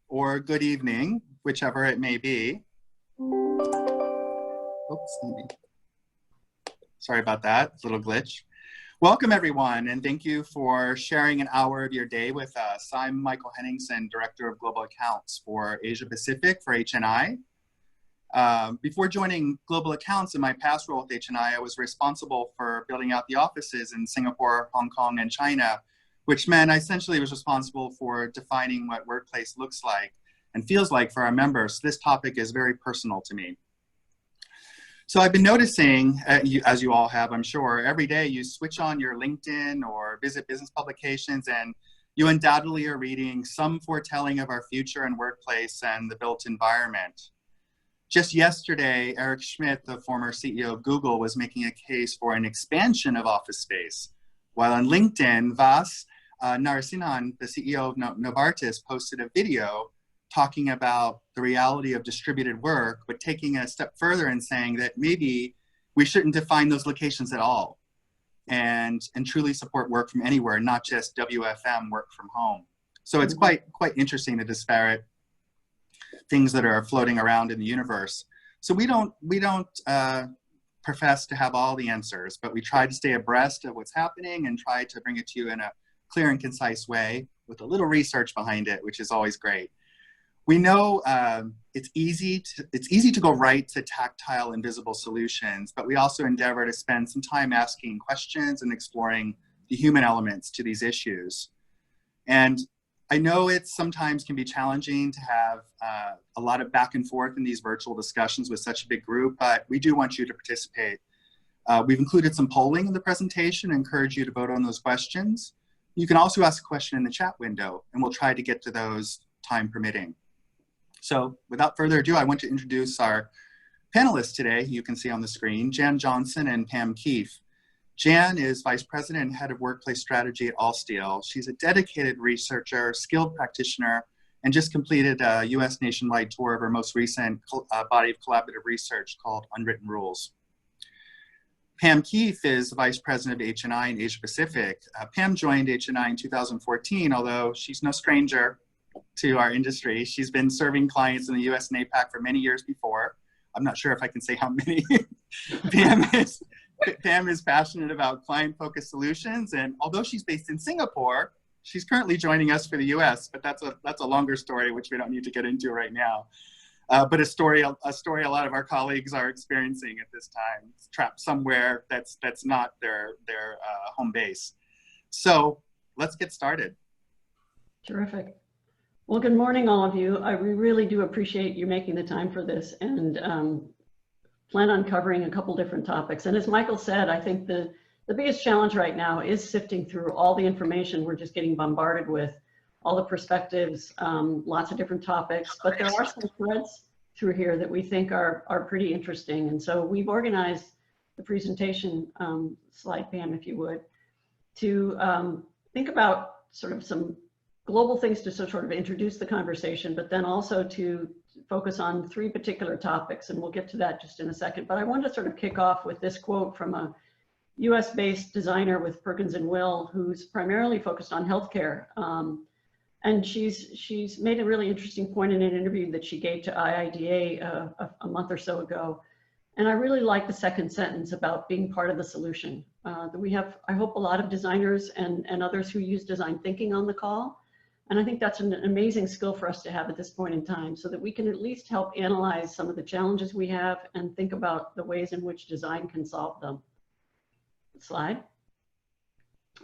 or good evening, whichever it may be. Oops, sorry about that, little glitch. Welcome everyone, and thank you for sharing an hour of your day with us. I'm Michael Henningsen, Director of Global Accounts for Asia Pacific for HNI. Before joining Global Accounts in my past role with HNI, I was responsible for building out the offices in Singapore, Hong Kong, and China, which meant I essentially was responsible for defining what workplace looks like and feels like for our members. This topic is very personal to me. So I've been noticing, as you all have, I'm sure, every day you switch on your LinkedIn or visit business publications and you undoubtedly are reading some foretelling of our future and workplace and the built environment. Just yesterday, Eric Schmidt, the former CEO of Google, was making a case for an expansion of office space. While on LinkedIn, Vas Narasimhan, the CEO of Novartis, posted a video talking about the reality of distributed work, but taking a step further and saying that maybe we shouldn't define those locations at all and truly support work from anywhere, not just WFM, work from home. So it's quite interesting, the disparate things that are floating around in the universe. So we don't profess to have all the answers, but we try to stay abreast of what's happening and try to bring it to you in a clear and concise way with a little research behind it, which is always great. We know it's easy to go right to tactile and visible solutions, but we also endeavor to spend some time asking questions and exploring the human elements to these issues. And I know it sometimes can be challenging to have a lot of back and forth in these virtual discussions with such a big group, but we do want you to participate. We've included some polling in the presentation, encourage you to vote on those questions. You can also ask a question in the chat window, and we'll try to get to those time permitting. So without further ado, I want to introduce our panelists today. You can see on the screen, Jan Johnson and Pam Keefe. Jan is Vice President and Head of Workplace Strategy at Allsteel. She's a dedicated researcher, skilled practitioner, and just completed a US nationwide tour of her most recent body of collaborative research called Unwritten Rules. Pam Keefe is the Vice President of HNI in Asia Pacific. Pam joined HNI in 2014, although she's no stranger to our industry. She's been serving clients in the US and APAC for many years before. I'm not sure if I can say how many. Pam is passionate about client-focused solutions, and although she's based in Singapore, she's currently joining us for the US, but that's a longer story, which we don't need to get into right now. But a story a lot of our colleagues are experiencing at this time, trapped somewhere that's not their home base. So let's get started. Terrific. Well, good morning, all of you. We really do appreciate you making the time for this, and plan on covering a couple different topics. And as Michael said, I think the biggest challenge right now is sifting through all the information we're just getting bombarded with, all the perspectives, lots of different topics, but there are some threads through here that we think are pretty interesting. And so we've organized the presentation slide, Pam, if you would, to think about sort of some global things to sort of introduce the conversation, but then also to focus on three particular topics, and we'll get to that just in a second. But I wanted to sort of kick off with this quote from a US-based designer with Perkins and Will, who's primarily focused on healthcare. And she's made a really interesting point in an interview that she gave to IIDA a month or so ago. And I really like the second sentence about being part of the solution. That we have, I hope, a lot of designers and others who use design thinking on the call. And I think that's an amazing skill for us to have at this point in time, so that we can at least help analyze some of the challenges we have and think about the ways in which design can solve them. Slide.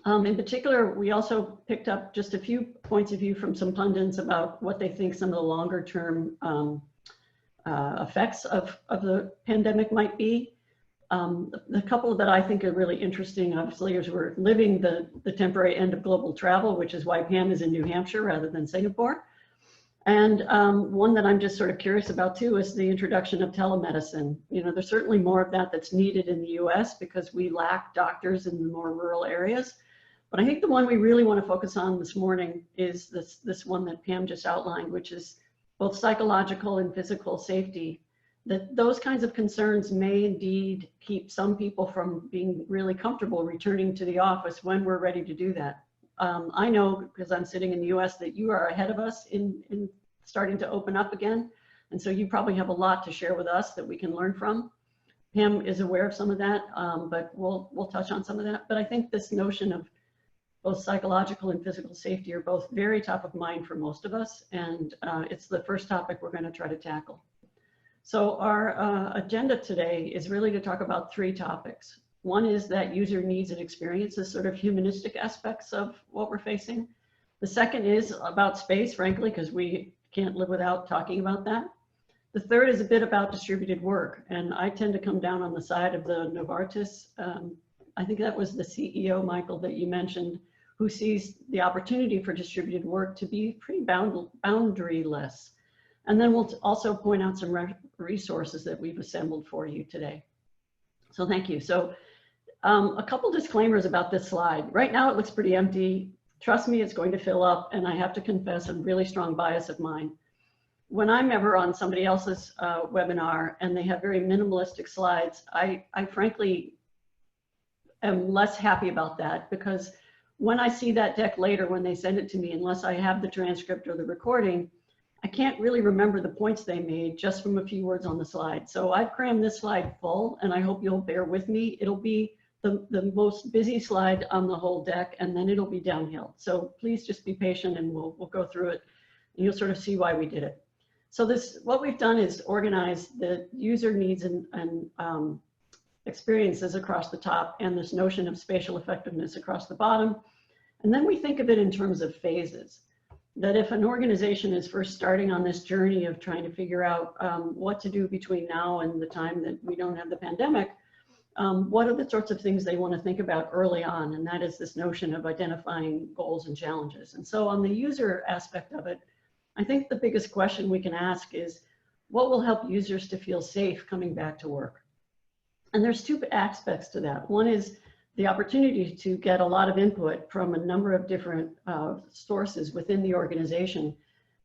In particular, we also picked up just a few points of view from some pundits about what they think some of the longer term effects of the pandemic might be. The couple that I think are really interesting, obviously, is we're living the temporary end of global travel, which is why Pam is in New Hampshire rather than Singapore. And one that I'm just sort of curious about too is the introduction of telemedicine. You know, there's certainly more of that that's needed in the US because we lack doctors in the more rural areas. But I think the one we really want to focus on this morning is this one that Pam just outlined, which is both psychological and physical safety. That those kinds of concerns may indeed keep some people from being really comfortable returning to the office when we're ready to do that. I know, because I'm sitting in the US, that you are ahead of us in starting to open up again. And so you probably have a lot to share with us that we can learn from. Pam is aware of some of that, but we'll touch on some of that. But I think this notion of both psychological and physical safety are both very top of mind for most of us. And it's the first topic we're going to try to tackle. So our agenda today is really to talk about three topics. One is that user needs and experiences, sort of humanistic aspects of what we're facing. The second is about space, frankly, because we can't live without talking about that. The third is a bit about distributed work. And I tend to come down on the side of the Novartis. I think that was the CEO, Michael, that you mentioned, who sees the opportunity for distributed work to be pretty boundaryless. And then we'll also point out some resources that we've assembled for you today. So thank you. So a couple disclaimers about this slide. Right now it looks pretty empty. Trust me, it's going to fill up, and I have to confess a really strong bias of mine. When I'm ever on somebody else's webinar and they have very minimalistic slides, I frankly am less happy about that, because when I see that deck later, when they send it to me, unless I have the transcript or the recording, I can't really remember the points they made just from a few words on the slide. So I've crammed this slide full, and I hope you'll bear with me. It'll be the most busy slide on the whole deck, and then it'll be downhill. So please just be patient, and we'll go through it, and you'll sort of see why we did it. So what we've done is organize the user needs and experiences across the top, and this notion of spatial effectiveness across the bottom. And then we think of it in terms of phases. That if an organization is first starting on this journey of trying to figure out what to do between now and the time that we don't have the pandemic, what are the sorts of things they want to think about early on? And that is this notion of identifying goals and challenges. And so on the user aspect of it, I think the biggest question we can ask is, what will help users to feel safe coming back to work? And there's two aspects to that. One is the opportunity to get a lot of input from a number of different sources within the organization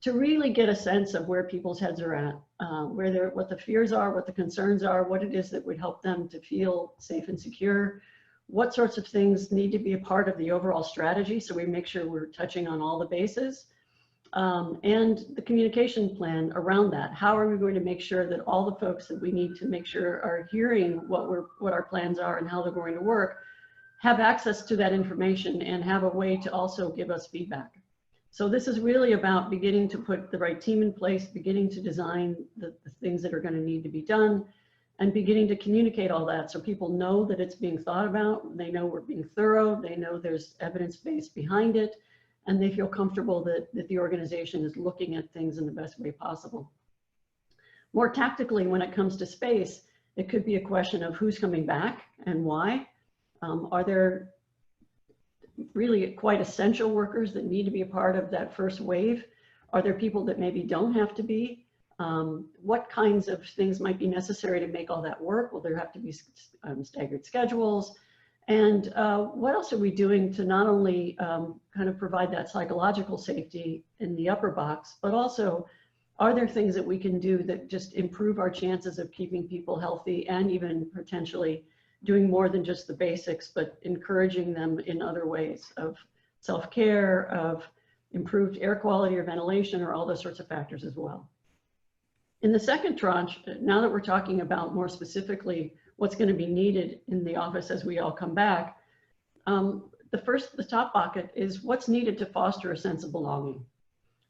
to really get a sense of where people's heads are at, what the fears are, what the concerns are, what it is that would help them to feel safe and secure, what sorts of things need to be a part of the overall strategy so we make sure we're touching on all the bases, and the communication plan around that. How are we going to make sure that all the folks that we need to make sure are hearing what our plans are and how they're going to work have access to that information and have a way to also give us feedback. So this is really about beginning to put the right team in place, beginning to design the things that are going to need to be done, and beginning to communicate all that so people know that it's being thought about, they know we're being thorough, they know there's evidence base behind it, and they feel comfortable that the organization is looking at things in the best way possible. More tactically, when it comes to space, it could be a question of who's coming back and why. Are there really quite essential workers that need to be a part of that first wave? Are there people that maybe don't have to be? What kinds of things might be necessary to make all that work? Will there have to be staggered schedules? And what else are we doing to not only kind of provide that psychological safety in the upper box, but also are there things that we can do that just improve our chances of keeping people healthy and even potentially doing more than just the basics, but encouraging them in other ways of self-care, of improved air quality or ventilation, or all those sorts of factors as well. In the second tranche, now that we're talking about more specifically what's going to be needed in the office as we all come back, the top bucket is what's needed to foster a sense of belonging.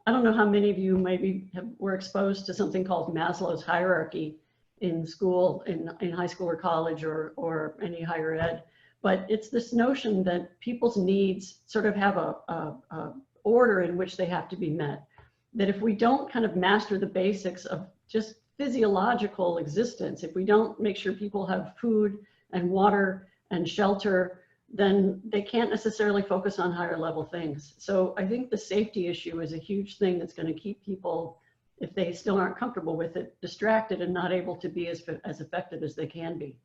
I don't know how many of you maybe were exposed to something called Maslow's hierarchy in school, in high school or college or any higher ed, but it's this notion that people's needs sort of have a order in which they have to be met. That if we don't kind of master the basics of just physiological existence, if we don't make sure people have food and water and shelter, then they can't necessarily focus on higher level things. So I think the safety issue is a huge thing that's going to keep people, if they still aren't comfortable with it, distracted and not able to be as effective as they can be.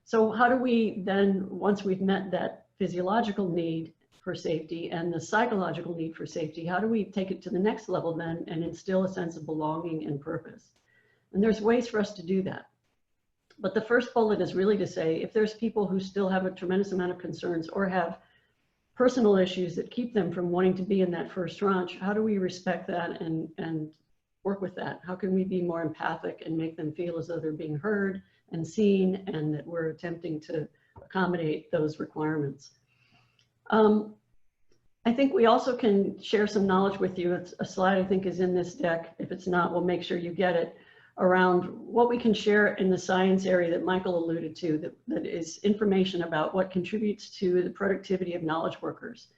So how do we then, once we've met that physiological need for safety and the psychological need for safety, how do we take it to the next level then and instill a sense of belonging and purpose? And there's ways for us to do that. But the first bullet is really to say, if there's people who still have a tremendous amount of concerns or have personal issues that keep them from wanting to be in that first tranche, how do we respect that and work with that? How can we be more empathic and make them feel as though they're being heard and seen, and that we're attempting to accommodate those requirements? I think we also can share some knowledge with you. It's a slide I think is in this deck. If it's not, we'll make sure you get it, around what we can share in the science area that Michael alluded to, that is information about what contributes to the productivity of knowledge workers.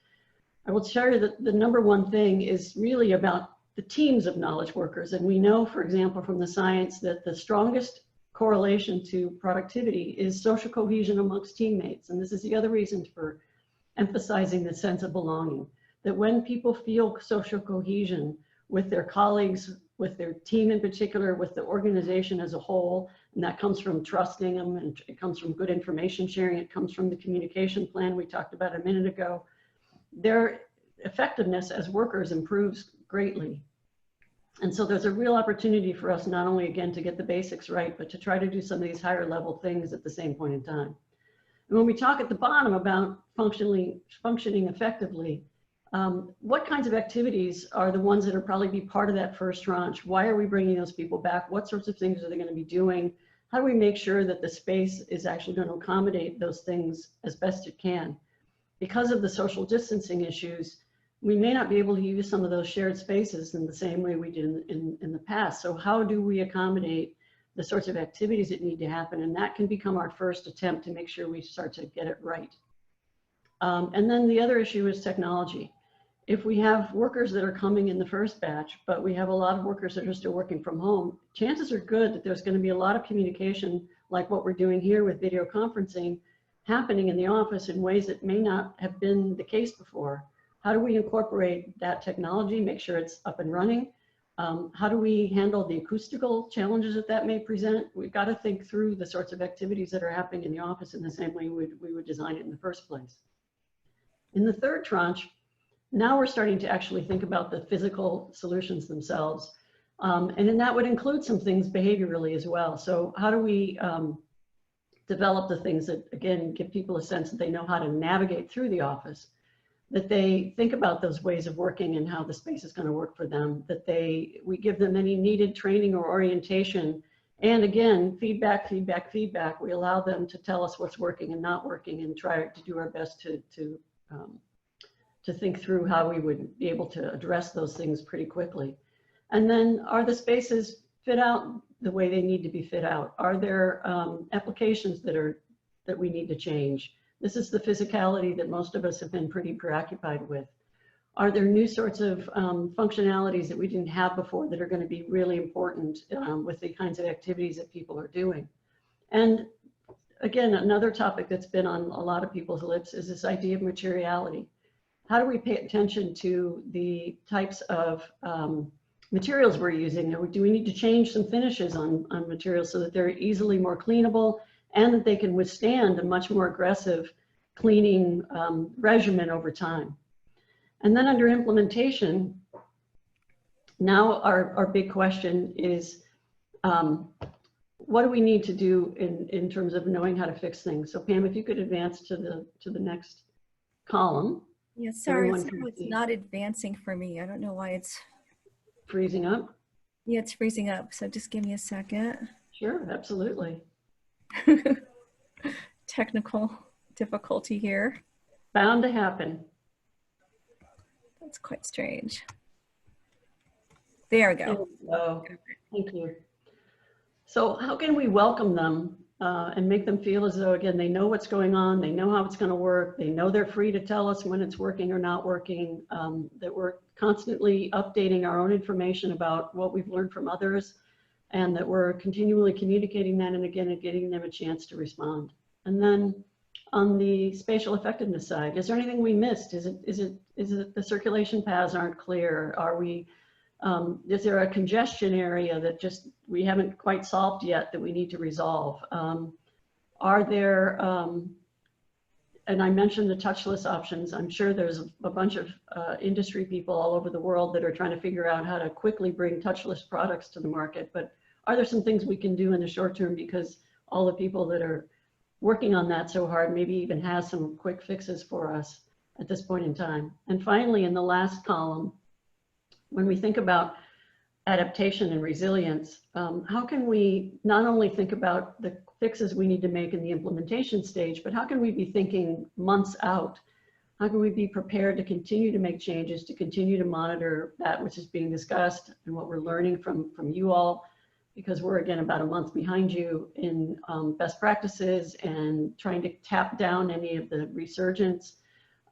I will share that the number one thing is really about the teams of knowledge workers. And we know, for example, from the science that the strongest correlation to productivity is social cohesion amongst teammates. And this is the other reason for emphasizing the sense of belonging, that when people feel social cohesion with their colleagues, with their team in particular, with the organization as a whole, and that comes from trusting them, and it comes from good information sharing, it comes from the communication plan we talked about a minute ago, their effectiveness as workers improves greatly. And so there's a real opportunity for us not only, again, to get the basics right, but to try to do some of these higher level things at the same point in time. And when we talk at the bottom about functioning effectively, what kinds of activities are the ones that are probably be part of that first tranche? Why are we bringing those people back? What sorts of things are they going to be doing? How do we make sure that the space is actually going to accommodate those things as best it can? Because of the social distancing issues, we may not be able to use some of those shared spaces in the same way we did in the past. So how do we accommodate the sorts of activities that need to happen? And that can become our first attempt to make sure we start to get it right. And then the other issue is technology. If we have workers that are coming in the first batch, but we have a lot of workers that are still working from home, chances are good that there's going to be a lot of communication like what we're doing here with video conferencing happening in the office in ways that may not have been the case before. How do we incorporate that technology, make sure it's up and running? How do we handle the acoustical challenges that may present? We've got to think through the sorts of activities that are happening in the office in the same way we would design it in the first place. In the third tranche, now we're starting to actually think about the physical solutions themselves. And then that would include some things behaviorally as well. So how do we develop the things that, again, give people a sense that they know how to navigate through the office, that they think about those ways of working and how the space is going to work for them, that we give them any needed training or orientation. And again, feedback. We allow them to tell us what's working and not working, and try to do our best to think through how we would be able to address those things pretty quickly. And then, are the spaces fit out the way they need to be fit out? Are there applications that we need to change? This is the physicality that most of us have been pretty preoccupied with. Are there new sorts of functionalities that we didn't have before that are going to be really important with the kinds of activities that people are doing? And again, another topic that's been on a lot of people's lips is this idea of materiality. How do we pay attention to the types of materials we're using? Do we need to change some finishes on materials so that they're easily more cleanable and that they can withstand a much more aggressive cleaning regimen over time? And then under implementation, now our big question is, what do we need to do in terms of knowing how to fix things? So Pam, if you could advance to the next column. Yeah, sorry, it's not advancing for me. I don't know why it's freezing up. Yeah, it's freezing up. So just give me a second. Sure, absolutely. Technical difficulty here. Bound to happen. That's quite strange. There we go. There we go. Thank you. So how can we welcome them and make them feel as though, again, they know what's going on, they know how it's going to work, they know they're free to tell us when it's working or not working, that we're constantly updating our own information about what we've learned from others, and that we're continually communicating that and again and getting them a chance to respond. And then on the spatial effectiveness side, is there anything we missed? Is it the circulation paths aren't clear? Are we is there a congestion area that just we haven't quite solved yet that we need to resolve? Are there, and I mentioned the touchless options. I'm sure there's a bunch of industry people all over the world that are trying to figure out how to quickly bring touchless products to the market. But are there some things we can do in the short term, because all the people that are working on that so hard maybe even has some quick fixes for us at this point in time? And finally, in the last column, when we think about adaptation and resilience, how can we not only think about the fixes we need to make in the implementation stage, but how can we be thinking months out? How can we be prepared to continue to make changes, to continue to monitor that which is being discussed and what we're learning from you all, because we're again about a month behind you in best practices and trying to tap down any of the resurgence.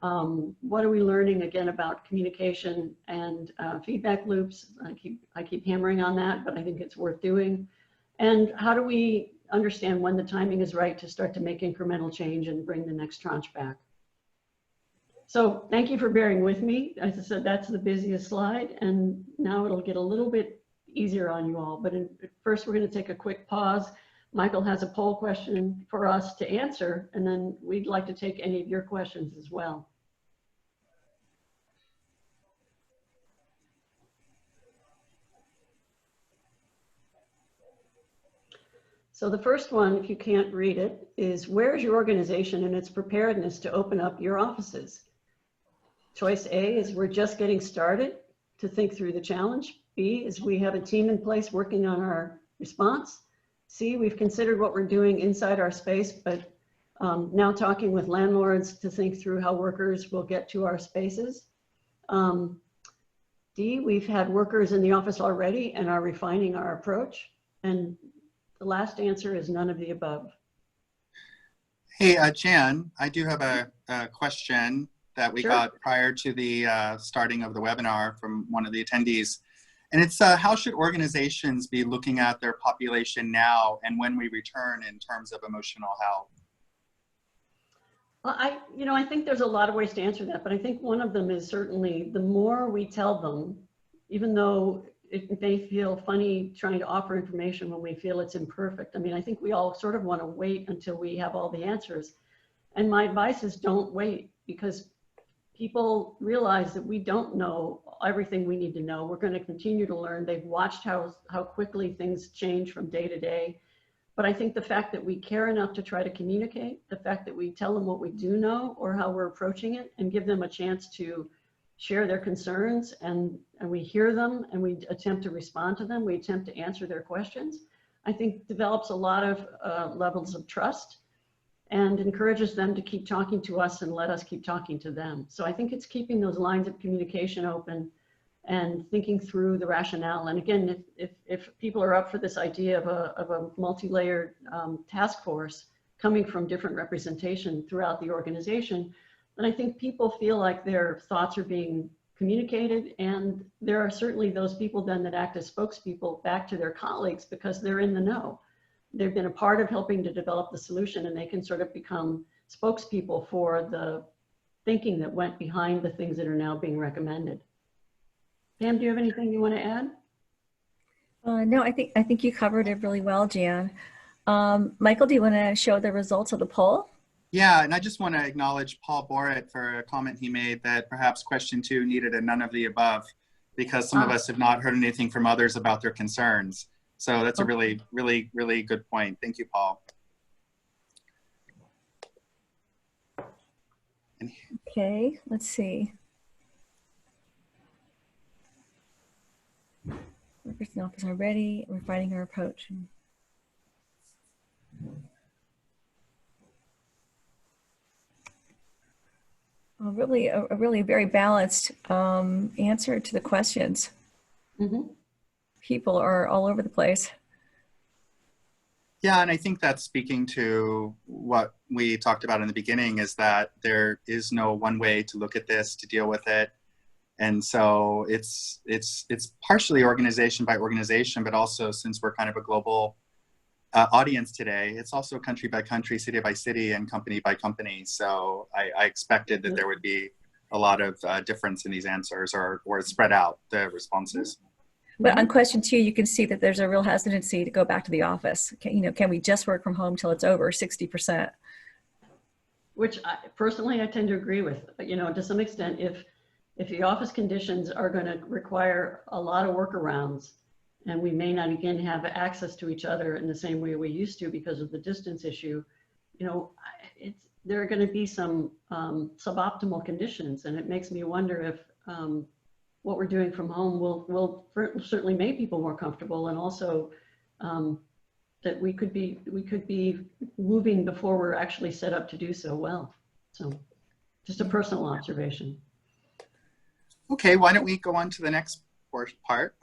What are we learning again about communication and feedback loops? I keep hammering on that, but I think it's worth doing. And how do we understand when the timing is right to start to make incremental change and bring the next tranche back? So thank you for bearing with me. As I said, that's the busiest slide, and now it'll get a little bit easier on you all. But first, we're going to take a quick pause. Michael has a poll question for us to answer, and then we'd like to take any of your questions as well. So the first one, if you can't read it, is where's your organization and its preparedness to open up your offices? Choice A is we're just getting started to think through the challenge. B is we have a team in place working on our response. C, we've considered what we're doing inside our space, but now talking with landlords to think through how workers will get to our spaces. D, we've had workers in the office already and are refining our approach. And the last answer is none of the above. Hey, Jan, I do have a question that we Sure. got prior to the starting of the webinar from one of the attendees. And it's how should organizations be looking at their population now and when we return in terms of emotional health? Well, I think there's a lot of ways to answer that, but I think one of them is certainly the more we tell them, even though it may feel funny trying to offer information when we feel it's imperfect. I mean, I think we all sort of want to wait until we have all the answers. And my advice is don't wait, because people realize that we don't know everything we need to know. We're going to continue to learn. They've watched how quickly things change from day to day. But I think the fact that we care enough to try to communicate, the fact that we tell them what we do know or how we're approaching it and give them a chance to share their concerns, and we hear them and we attempt to respond to them, we attempt to answer their questions, I think develops a lot of levels of trust and encourages them to keep talking to us and let us keep talking to them. So I think it's keeping those lines of communication open and thinking through the rationale. And again, if people are up for this idea of a multi-layered task force coming from different representation throughout the organization, then I think people feel like their thoughts are being communicated, and there are certainly those people then that act as spokespeople back to their colleagues because they're in the know. They've been a part of helping to develop the solution, and they can sort of become spokespeople for the thinking that went behind the things that are now being recommended. Pam, do you have anything you want to add? No, I think you covered it really well, Jan. Michael, do you want to show the results of the poll? Yeah, and I just want to acknowledge Paul Borit for a comment he made that perhaps question 2 needed a none of the above, because some of us have not heard anything from others about their concerns. So that's a really, really, really good point. Thank you, Paul. Okay, let's see. Workers in the office are ready. We're finding our approach. Really, a really very balanced answer to the questions. Mm-hmm. People are all over the place. Yeah, and I think that's speaking to what we talked about in the beginning, is that there is no one way to look at this, to deal with it. And so it's partially organization by organization, but also, since we're kind of a global audience today, it's also country by country, city by city, and company by company. So I expected that there would be a lot of difference in these answers, or spread out the responses. But on question 2, you can see that there's a real hesitancy to go back to the office. Can we just work from home till it's over? 60%. Which personally I tend to agree with. To some extent, if the office conditions are going to require a lot of workarounds, and we may not again have access to each other in the same way we used to because of the distance issue, there are going to be some suboptimal conditions, and it makes me wonder if what we're doing from home will certainly make people more comfortable, and also that we could be moving before we're actually set up to do so well. So just a personal observation. Okay, why don't we go on to the next part?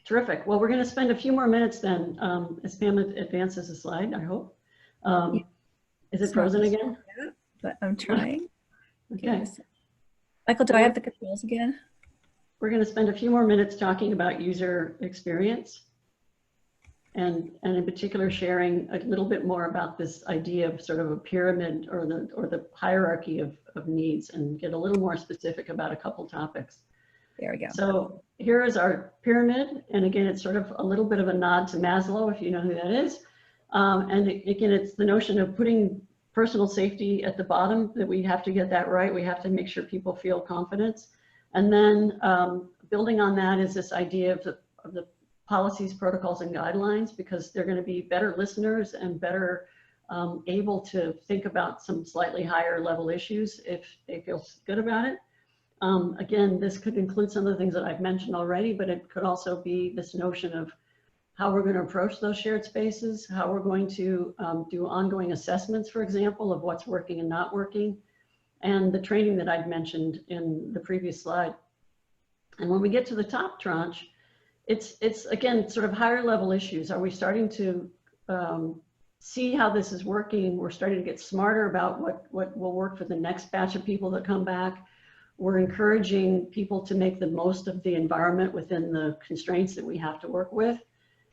Terrific. Well, we're going to spend a few more minutes then as Pam advances the slide, I hope. Is it frozen again? Yeah, but I'm trying. Okay. Michael, do I have the controls again? We're going to spend a few more minutes talking about user experience and in particular sharing a little bit more about this idea of sort of a pyramid or the hierarchy of needs, and get a little more specific about a couple topics. There we go. So here is our pyramid. And again, it's sort of a little bit of a nod to Maslow, if you know who that is. And again, it's the notion of putting personal safety at the bottom, that we have to get that right. We have to make sure people feel confidence. And then building on that is this idea of the policies, protocols, and guidelines, because they're going to be better listeners and better able to think about some slightly higher level issues if they feel good about it. Again, this could include some of the things that I've mentioned already, but it could also be this notion of how we're going to approach those shared spaces, how we're going to do ongoing assessments, for example, of what's working and not working, and the training that I'd mentioned in the previous slide. And when we get to the top tranche, it's again, sort of higher level issues. Are we starting to see how this is working? We're starting to get smarter about what will work for the next batch of people that come back. We're encouraging people to make the most of the environment within the constraints that we have to work with.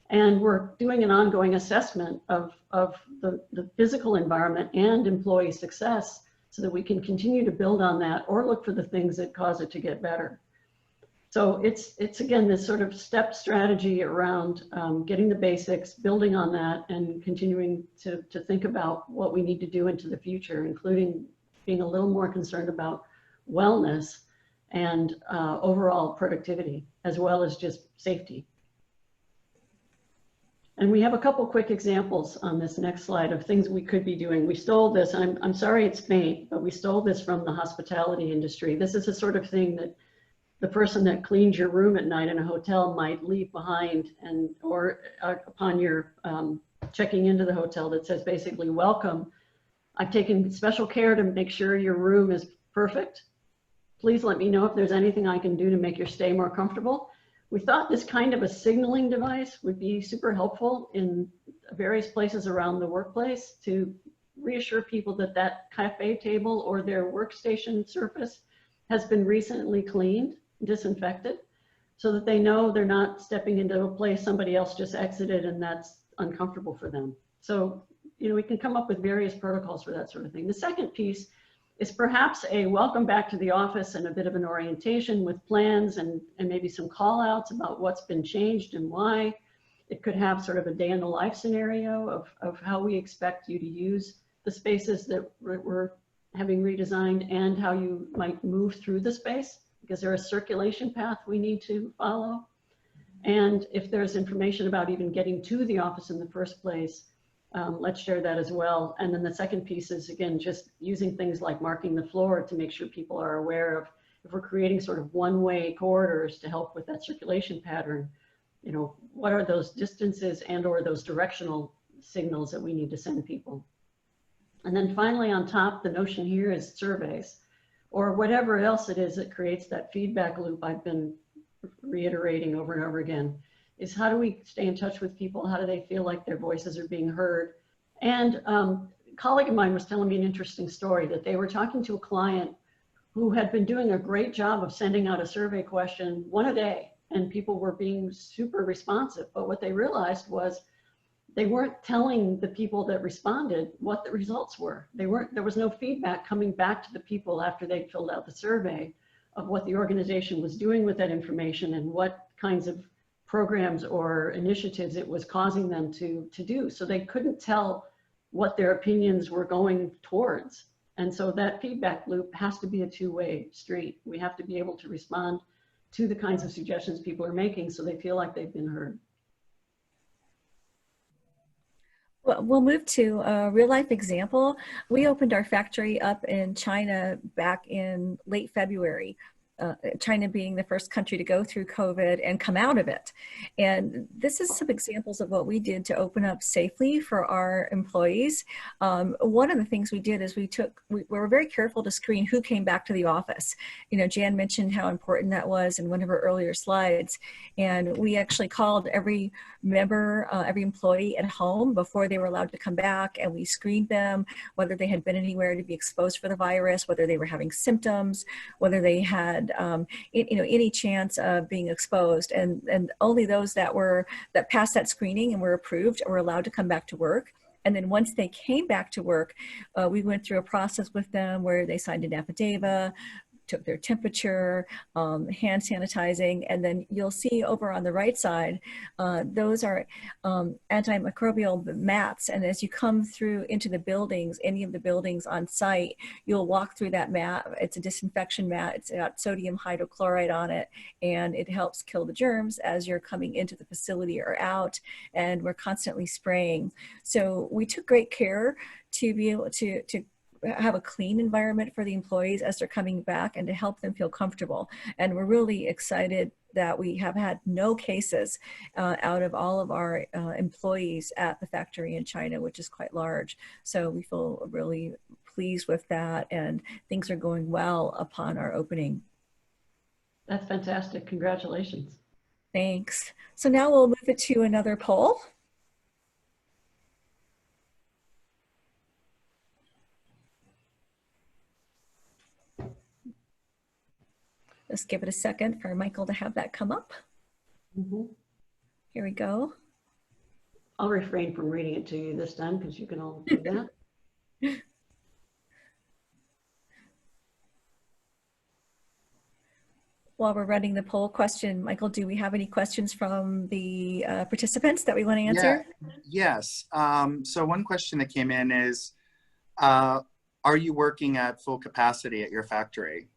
And we're doing an ongoing assessment of the physical environment and employee success so that we can continue to build on that or look for the things that cause it to get better. So it's again, this sort of step strategy around getting the basics, building on that, and continuing to think about what we need to do into the future, including being a little more concerned about wellness and overall productivity, as well as just safety. And we have a couple quick examples on this next slide of things we could be doing. We stole this, and I'm sorry it's faint, but we stole this from the hospitality industry. This is the sort of thing that the person that cleans your room at night in a hotel might leave behind, and or upon your checking into the hotel, that says basically, welcome. I've taken special care to make sure your room is perfect. Please let me know if there's anything I can do to make your stay more comfortable. We thought this kind of a signaling device would be super helpful in various places around the workplace to reassure people that that cafe table or their workstation surface has been recently cleaned, disinfected, so that they know they're not stepping into a place somebody else just exited and that's uncomfortable for them. So, you know, we can come up with various protocols for that sort of thing. The second piece is perhaps a welcome back to the office and a bit of an orientation with plans and maybe some call outs about what's been changed and why. It could have sort of a day in the life scenario of how we expect you to use the spaces that we're having redesigned and how you might move through the space, because there's a circulation path we need to follow. And if there's information about even getting to the office in the first place, let's share that as well. And then the second piece is, again, just using things like marking the floor to make sure people are aware of, if we're creating sort of one-way corridors to help with that circulation pattern, you know, what are those distances and or those directional signals that we need to send people. And then finally on top, the notion here is surveys or whatever else it is that creates that feedback loop I've been reiterating over and over again. Is how do we stay in touch with people? How do they feel like their voices are being heard? And a colleague of mine was telling me an interesting story that they were talking to a client who had been doing a great job of sending out a survey question one a day, and people were being super responsive. But what they realized was they weren't telling the people that responded what the results were. There was no feedback coming back to the people after they'd filled out the survey of what the organization was doing with that information and what kinds of programs or initiatives it was causing them to do. So they couldn't tell what their opinions were going towards. And so that feedback loop has to be a two-way street. We have to be able to respond to the kinds of suggestions people are making so they feel like they've been heard. Well, we'll move to a real life example. We opened our factory up in China back in late February. China being the first country to go through COVID and come out of it. And this is some examples of what we did to open up safely for our employees. One of the things we did is we were very careful to screen who came back to the office. You know, Jan mentioned how important that was in one of her earlier slides. And we actually called every member, every employee at home before they were allowed to come back, and we screened them, whether they had been anywhere to be exposed for the virus, whether they were having symptoms, whether they had any chance of being exposed, and only those that passed that screening and were approved were allowed to come back to work. And then once they came back to work, we went through a process with them where they signed an affidavit, took their temperature, hand sanitizing, and then you'll see over on the right side, those are antimicrobial mats. And as you come through into the buildings, any of the buildings on site, you'll walk through that mat. It's a disinfection mat. It's got sodium hydrochloride on it, and it helps kill the germs as you're coming into the facility or out, and we're constantly spraying. So we took great care to be able to have a clean environment for the employees as they're coming back and to help them feel comfortable. And we're really excited that we have had no cases out of all of our employees at the factory in China, which is quite large. So we feel really pleased with that, and things are going well upon our opening. That's fantastic. Congratulations. Thanks. So now we'll move it to another poll. Just give it a second for Michael to have that come up. Here we go. I'll refrain from reading it to you this time because you can all do that. While we're running the poll question, Michael, do we have any questions from the participants that we want to answer? Yeah. Yes. So one question that came in is, are you working at full capacity at your factory?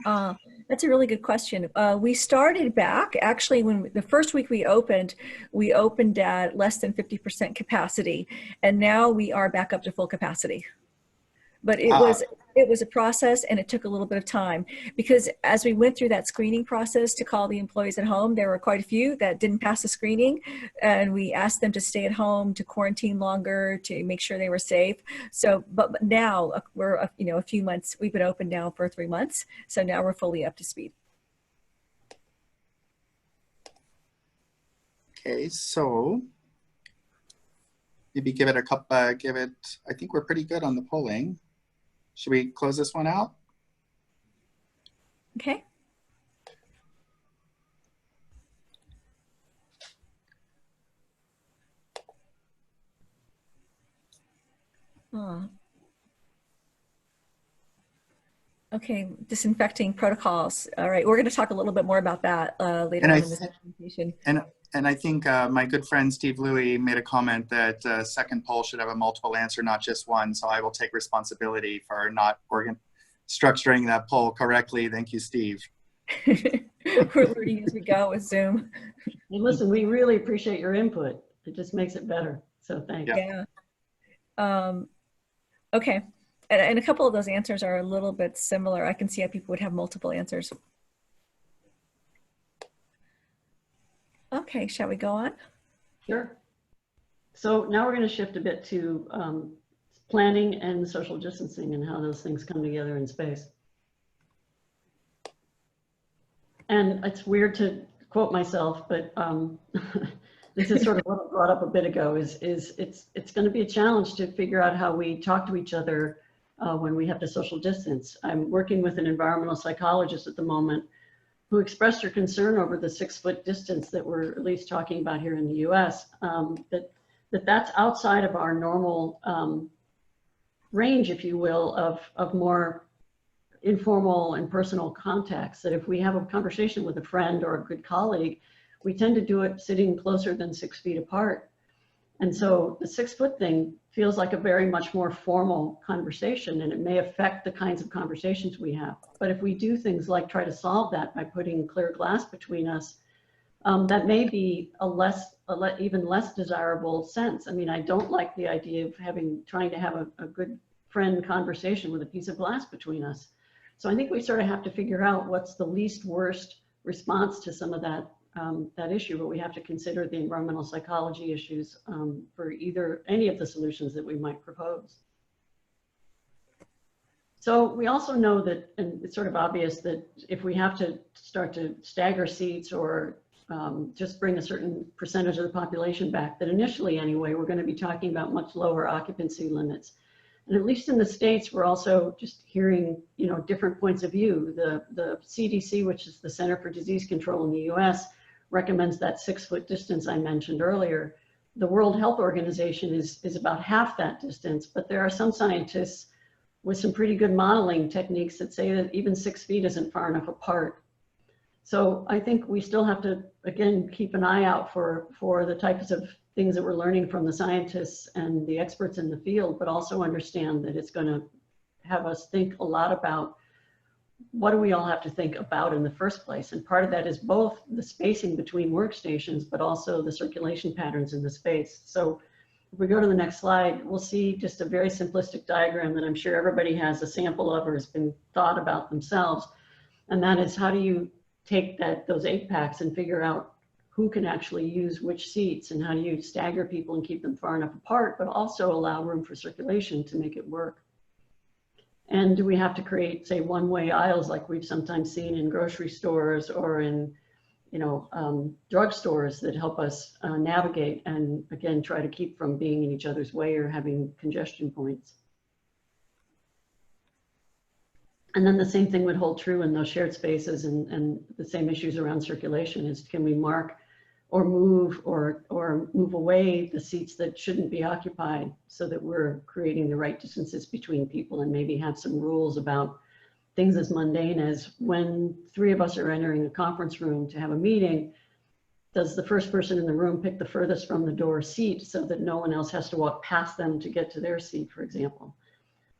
That's a really good question. We started back, actually, when the first week we opened at less than 50% capacity, and now we are back up to full capacity. But it was a process, and it took a little bit of time, because as we went through that screening process to call the employees at home, there were quite a few that didn't pass the screening, and we asked them to stay at home, to quarantine longer, to make sure they were safe. So, but now we're a few months. We've been open now for 3 months, so now we're fully up to speed. Okay, so maybe give it a couple. I think we're pretty good on the polling. Should we close this one out? Okay. Okay, disinfecting protocols. All right, we're going to talk a little bit more about that later on in this presentation. And I think my good friend Steve Louie made a comment that second poll should have a multiple answer, not just one. So I will take responsibility for not structuring that poll correctly. Thank you, Steve. We're learning as we go with Zoom. And listen, we really appreciate your input. It just makes it better. So thanks. Yeah. Okay. And a couple of those answers are a little bit similar. I can see how people would have multiple answers. Okay, shall we go on? Sure. So now we're going to shift a bit to planning and social distancing and how those things come together in space. And it's weird to quote myself, but this is sort of what I brought up a bit ago, is it's going to be a challenge to figure out how we talk to each other when we have to social distance. I'm working with an environmental psychologist at the moment who expressed her concern over the 6-foot distance that we're at least talking about here in the US, that's outside of our normal range, if you will, of more informal and personal contacts. That if we have a conversation with a friend or a good colleague, we tend to do it sitting closer than 6 feet apart. And so the 6-foot thing feels like a very much more formal conversation, and it may affect the kinds of conversations we have. But if we do things like try to solve that by putting clear glass between us, that may be even less desirable sense. I mean, I don't like the idea of trying to have a good friend conversation with a piece of glass between us. So I think we sort of have to figure out what's the least worst response to some of that issue, but we have to consider the environmental psychology issues for any of the solutions that we might propose. So we also know that, and it's sort of obvious that if we have to start to stagger seats or just bring a certain percentage of the population back, that initially anyway, we're going to be talking about much lower occupancy limits. And at least in the States, we're also just hearing, different points of view. The CDC, which is the Center for Disease Control in the US, recommends that 6-foot distance I mentioned earlier. The World Health Organization is about half that distance, but there are some scientists with some pretty good modeling techniques that say that even 6 feet isn't far enough apart. So I think we still have to, again, keep an eye out for the types of things that we're learning from the scientists and the experts in the field, but also understand that it's going to have us think a lot about what do we all have to think about in the first place. And part of that is both the spacing between workstations, but also the circulation patterns in the space. So if we go to the next slide, we'll see just a very simplistic diagram that I'm sure everybody has a sample of or has been thought about themselves. And that is, how do you take those 8-packs and figure out who can actually use which seats, and how do you stagger people and keep them far enough apart, but also allow room for circulation to make it work? And do we have to create, say, one-way aisles like we've sometimes seen in grocery stores or in drugstores that help us navigate and, again, try to keep from being in each other's way or having congestion points? And then the same thing would hold true in those shared spaces, and the same issues around circulation is, can we mark or move away the seats that shouldn't be occupied so that we're creating the right distances between people, and maybe have some rules about things as mundane as when 3 of us are entering a conference room to have a meeting, does the first person in the room pick the furthest from the door seat so that no one else has to walk past them to get to their seat, for example?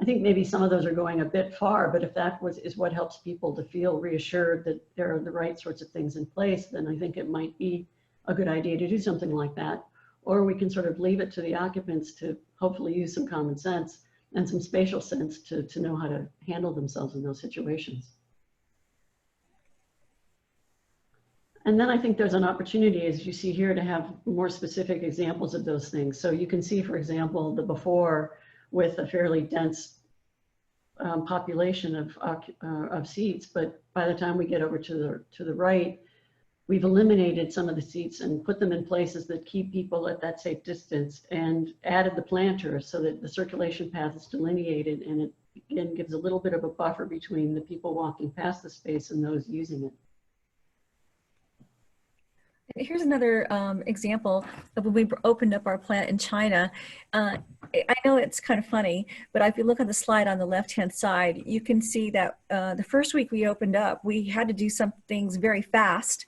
I think maybe some of those are going a bit far, but if that is what helps people to feel reassured that there are the right sorts of things in place, then I think it might be a good idea to do something like that. Or we can sort of leave it to the occupants to hopefully use some common sense and some spatial sense to know how to handle themselves in those situations. And then I think there's an opportunity, as you see here, to have more specific examples of those things. So you can see, for example, the before with a fairly dense population of seats, but by the time we get over to the right, we've eliminated some of the seats and put them in places that keep people at that safe distance, and added the planters so that the circulation path is delineated, and it again gives a little bit of a buffer between the people walking past the space and those using it. Here's another example of when we opened up our plant in China. I know it's kind of funny, but if you look at the slide on the left-hand side, you can see that the first week we opened up, we had to do some things very fast,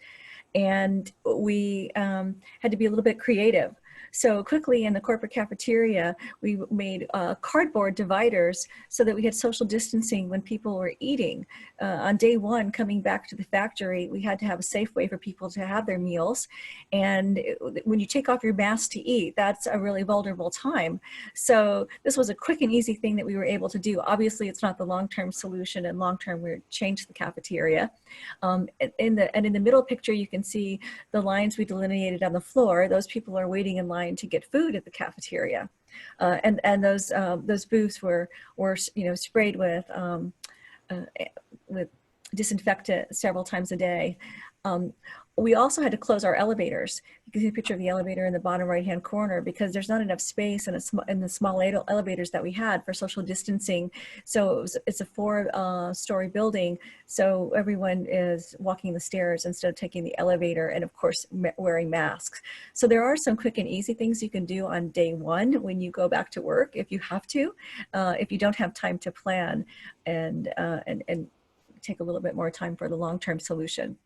and we had to be a little bit creative. So quickly in the corporate cafeteria, we made cardboard dividers so that we had social distancing when people were eating. On day 1, coming back to the factory, we had to have a safe way for people to have their meals. And when you take off your mask to eat, that's a really vulnerable time. So this was a quick and easy thing that we were able to do. Obviously, it's not the long-term solution, and long-term we changed the cafeteria. In the middle picture, you can see the lines we delineated on the floor. Those people are waiting in line to get food at the cafeteria, and those booths were sprayed with disinfectant several times a day. We also had to close our elevators. You can see a picture of the elevator in the bottom right-hand corner, because there's not enough space in the small elevators that we had for social distancing. So it's a 4-story building, so everyone is walking the stairs instead of taking the elevator, and of course wearing masks. So there are some quick and easy things you can do on day 1 when you go back to work, if you have to, if you don't have time to plan, and take a little bit more time for the long-term solution.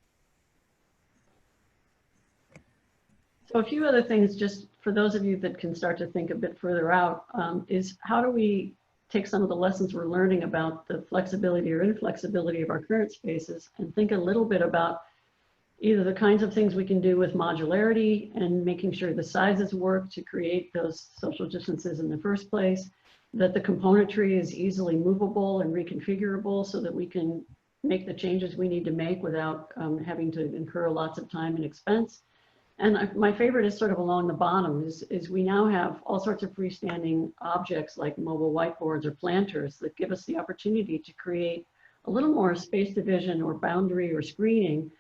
So a few other things, just for those of you that can start to think a bit further out, is how do we take some of the lessons we're learning about the flexibility or inflexibility of our current spaces, and think a little bit about either the kinds of things we can do with modularity and making sure the sizes work to create those social distances in the first place, that the componentry is easily movable and reconfigurable so that we can make the changes we need to make without having to incur lots of time and expense. And my favorite is sort of along the bottom is we now have all sorts of freestanding objects like mobile whiteboards or planters that give us the opportunity to create a little more space division or boundary or screening,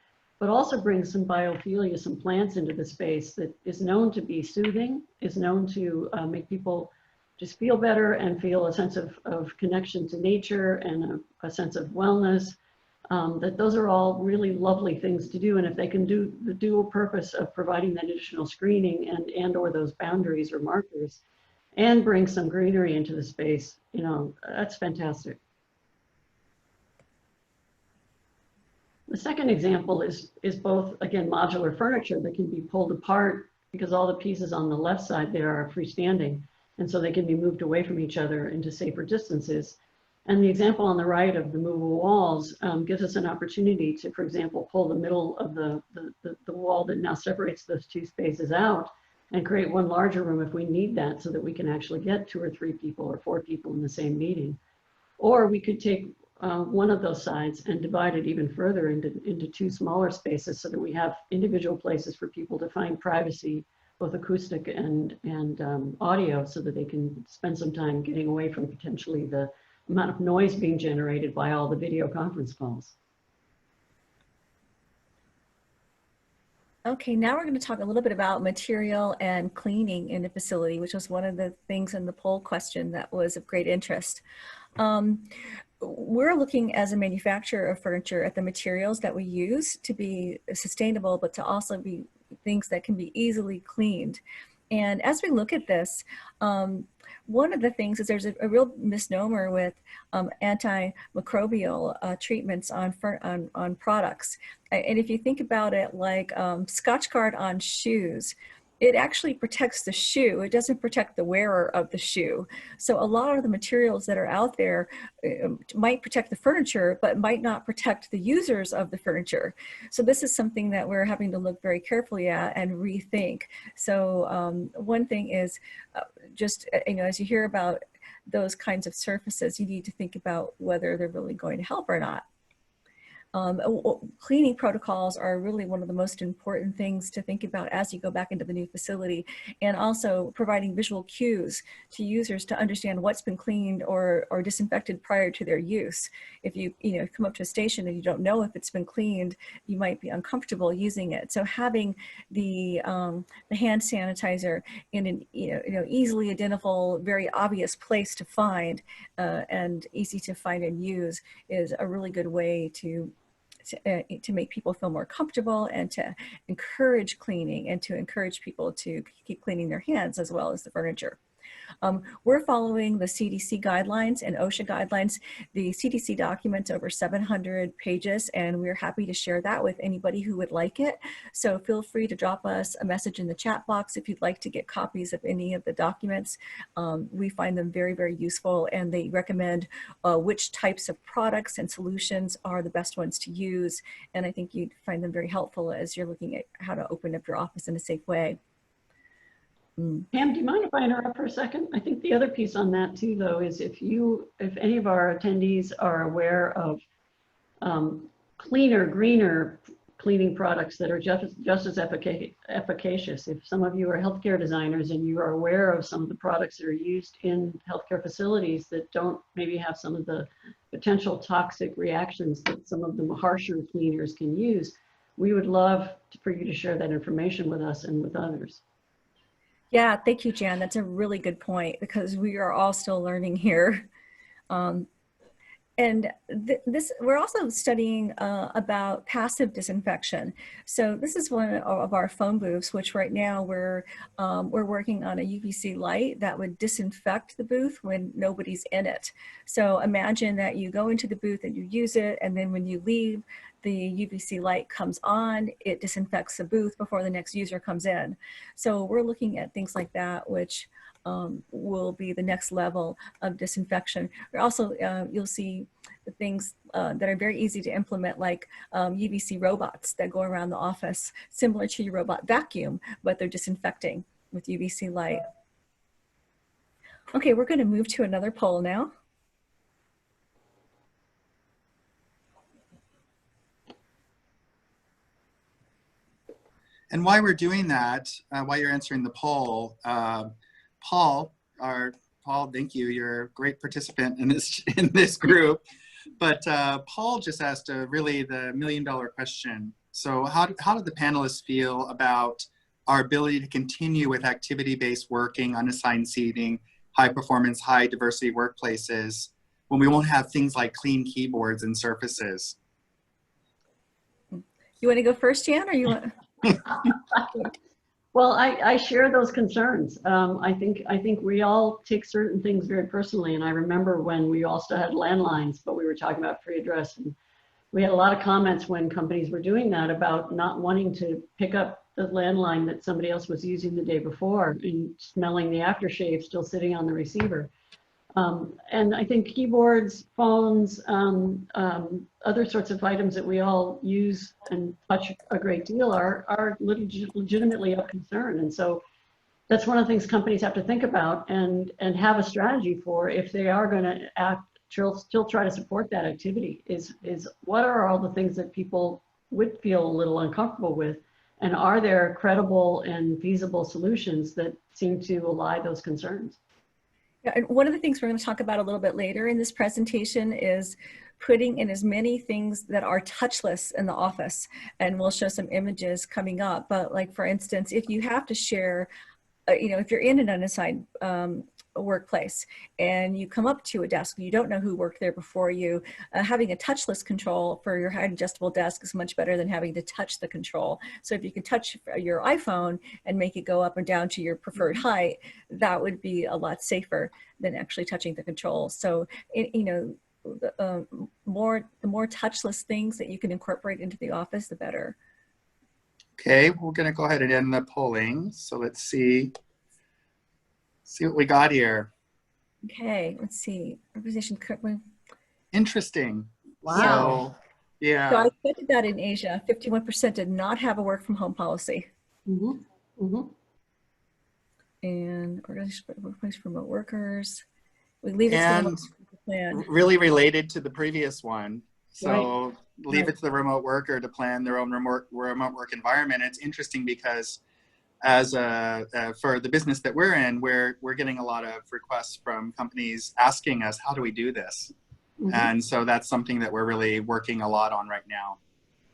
but also bring some biophilia, some plants into the space that is known to be soothing, is known to make people just feel better and feel a sense of connection to nature and a sense of wellness. That those are all really lovely things to do. And if they can do the dual purpose of providing that additional screening and or those boundaries or markers and bring some greenery into the space, you know, that's fantastic. The second example is both, again, modular furniture that can be pulled apart because all the pieces on the left side there are freestanding. And so they can be moved away from each other into safer distances. And the example on the right of the movable walls gives us an opportunity to, for example, pull the middle of the wall that now separates those two spaces out and create one larger room if we need that so that we can actually get 2 or 3 people or 4 people in the same meeting. Or we could take one of those sides and divide it even further into 2 smaller spaces so that we have individual places for people to find privacy, both acoustic and audio, so that they can spend some time getting away from potentially the amount of noise being generated by all the video conference calls. Okay, now we're going to talk a little bit about material and cleaning in the facility, which was one of the things in the poll question that was of great interest. We're looking as a manufacturer of furniture at the materials that we use to be sustainable, but to also be things that can be easily cleaned. And as we look at this, one of the things is there's a real misnomer with antimicrobial treatments on products. And if you think about it like Scotchgard on shoes, it actually protects the shoe. It doesn't protect the wearer of the shoe. So a lot of the materials that are out there might protect the furniture, but might not protect the users of the furniture. So this is something that we're having to look very carefully at and rethink. So one thing is just, as you hear about those kinds of surfaces, you need to think about whether they're really going to help or not. Cleaning protocols are really one of the most important things to think about as you go back into the new facility, and also providing visual cues to users to understand what's been cleaned or disinfected prior to their use. If you come up to a station and you don't know if it's been cleaned, you might be uncomfortable using it. So having the hand sanitizer in an easily identifiable, very obvious place to find and easy to find and use is a really good way to make people feel more comfortable and to encourage cleaning and to encourage people to keep cleaning their hands as well as the furniture. We're following the CDC guidelines and OSHA guidelines. The CDC documents over 700 pages, and we're happy to share that with anybody who would like it. So feel free to drop us a message in the chat box if you'd like to get copies of any of the documents. We find them very, very useful, and they recommend which types of products and solutions are the best ones to use. And I think you'd find them very helpful as you're looking at how to open up your office in a safe way. Pam, do you mind if I interrupt for a second? I think the other piece on that too, though, is if any of our attendees are aware of cleaner, greener cleaning products that are just as efficacious. If some of you are healthcare designers and you are aware of some of the products that are used in healthcare facilities that don't maybe have some of the potential toxic reactions that some of the harsher cleaners can use, we would love for you to share that information with us and with others. Yeah, thank you, Jan. That's a really good point because we are all still learning here. And we're also studying about passive disinfection. So this is one of our phone booths, which right now we're working on a UVC light that would disinfect the booth when nobody's in it. So imagine that you go into the booth and you use it, and then when you leave, the UVC light comes on, it disinfects the booth before the next user comes in. So we're looking at things like that, which will be the next level of disinfection. We're also, you'll see the things that are very easy to implement, like UVC robots that go around the office, similar to your robot vacuum, but they're disinfecting with UVC light. Okay, we're going to move to another poll now. And while we're doing that, while you're answering the poll, Paul, thank you. You're a great participant in this group. But Paul just asked the million-dollar question. So how do the panelists feel about our ability to continue with activity-based working, unassigned seating, high performance, high diversity workplaces when we won't have things like clean keyboards and surfaces? You want to go first, Jan, or you want? Well, I share those concerns. I think we all take certain things very personally. And I remember when we all still had landlines, but we were talking about free address. And we had a lot of comments when companies were doing that about not wanting to pick up the landline that somebody else was using the day before and smelling the aftershave still sitting on the receiver. And I think keyboards, phones, other sorts of items that we all use and touch a great deal are legitimately of concern. And so that's one of the things companies have to think about and have a strategy for if they are going to still try to support that activity is what are all the things that people would feel a little uncomfortable with, and are there credible and feasible solutions that seem to allay those concerns? Yeah, and one of the things we're going to talk about a little bit later in this presentation is putting in as many things that are touchless in the office. And we'll show some images coming up. But like, for instance, if you have to share, if you're in an unassigned workplace and you come up to a desk, you don't know who worked there before you, having a touchless control for your height adjustable desk is much better than having to touch the control. So if you can touch your iPhone and make it go up and down to your preferred height, that would be a lot safer than actually touching the control. So, the more touchless things that you can incorporate into the office, the better. Okay, we're going to go ahead and end the polling. So let's see what we got here. Okay, let's see. Organization currently. Interesting. Wow. So, yeah. So I expected that in Asia, 51% did not have a work from home policy. Mm-hmm. Mm-hmm. And organization workplace for remote workers. We leave it to the remote plan. Really related to the previous one. So Right. leave it to the remote worker to plan their own remote work environment. It's interesting because as for the business that we're in, we're getting a lot of requests from companies asking us, how do we do this? Mm-hmm. And so that's something that we're really working a lot on right now.